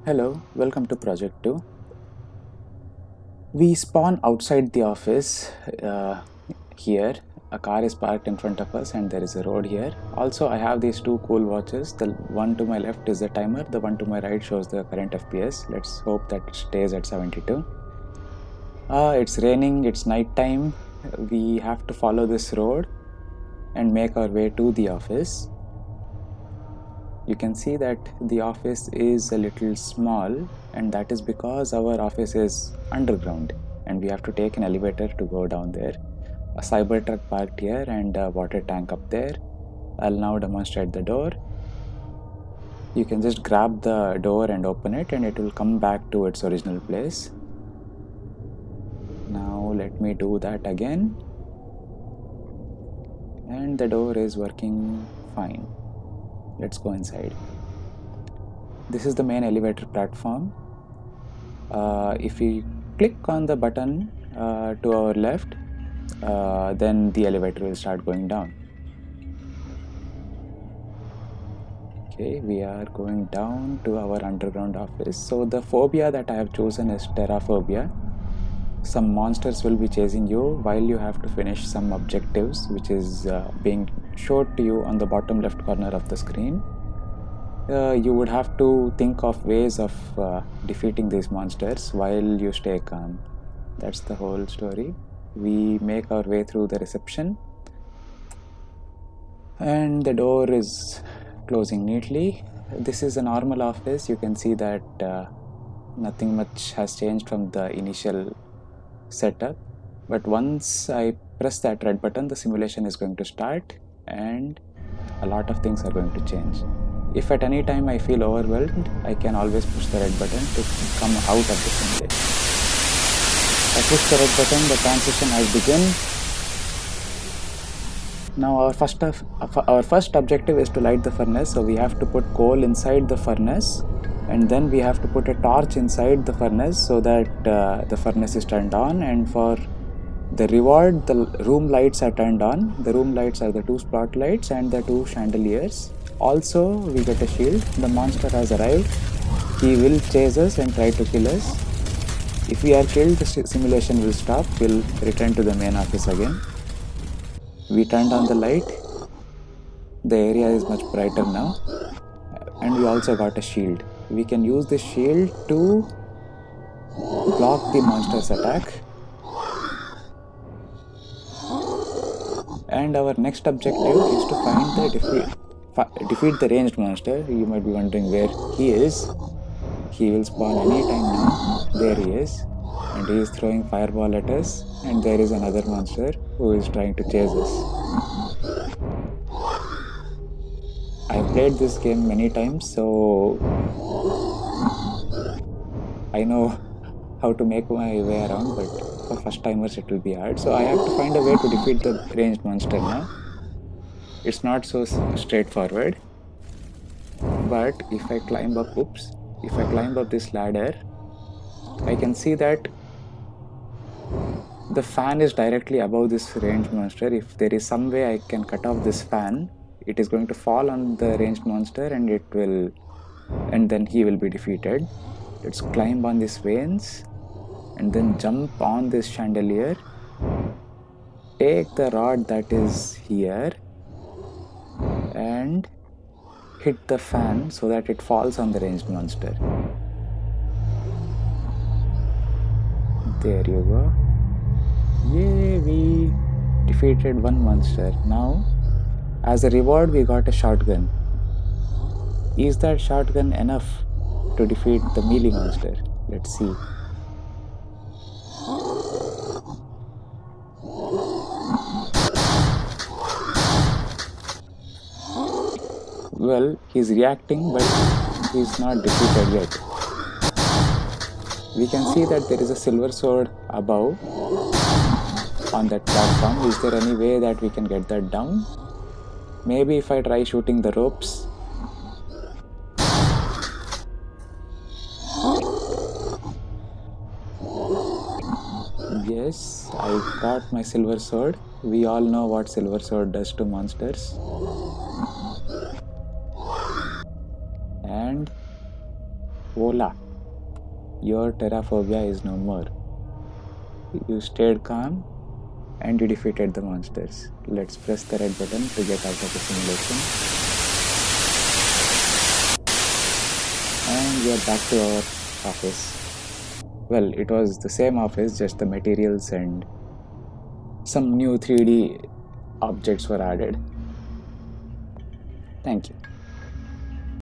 Hello, welcome to Project 2. We spawn outside the office here. A car is parked in front of us and there is a road here. Also, I have these two cool watches. The one to my left is the timer, the one to my right shows the current FPS. Let's hope that it stays at 72. It's raining, it's night time. We have to follow this road and make our way to the office. You can see that the office is a little small, and that is because our office is underground and we have to take an elevator to go down there. A Cybertruck parked here and a water tank up there. I'll now demonstrate the door. You can just grab the door and open it and it will come back to its original place. Now let me do that again. And the door is working fine. Let's go inside. This is the main elevator platform. If we click on the button to our left, then the elevator will start going down. Okay, we are going down to our underground office. So the phobia that I have chosen is terraphobia. Some monsters will be chasing you while you have to finish some objectives, which is being showed to you on the bottom left corner of the screen. You would have to think of ways of defeating these monsters while you stay calm. That's the whole story. We make our way through the reception and the door is closing neatly. This is a normal office. You can see that nothing much has changed from the initial setup, but once I press that red button, the simulation is going to start and a lot of things are going to change. If at any time I feel overwhelmed, I can always push the red button to come out of the simulation. I push the red button, the transition has begun. Now our first objective is to light the furnace, so we have to put coal inside the furnace and then we have to put a torch inside the furnace so that the furnace is turned on, and for the reward the room lights are turned on. The room lights are the two spotlights and the two chandeliers. Also we get a shield. The monster has arrived. He will chase us and try to kill us. If we are killed, the simulation will stop. We'll return to the main office again. We turned on the light. The area is much brighter now. And we also got a shield. We can use this shield to block the monster's attack. And our next objective is to find the defeat the ranged monster. You might be wondering where he is. He will spawn anytime now. There he is. And he is throwing fireball at us. And there is another monster who is trying to chase us. I've played this game many times, so I know how to make my way around, but for first timers it will be hard. So I have to find a way to defeat the ranged monster now. It's not so straightforward, but if I climb up, if I climb up this ladder, I can see that the fan is directly above this ranged monster. If there is some way I can cut off this fan, it is going to fall on the ranged monster and then he will be defeated. Let's climb on these vanes and then jump on this chandelier. Take the rod that is here and hit the fan so that it falls on the ranged monster. There you go. Yay, we defeated one monster. Now, as a reward, we got a shotgun. Is that shotgun enough to defeat the melee monster? Let's see. Well, he's reacting, but he's not defeated yet. We can see that there is a silver sword above on that platform. Is there any way that we can get that down? Maybe if I try shooting the ropes. Yes, I got my silver sword. We all know what silver sword does to monsters. And Voila! Your terraphobia is no more. You stayed calm and you defeated the monsters. Let's press the red button to get out of the simulation. And we are back to our office. Well, it was the same office, just the materials and some new 3D objects were added. Thank you.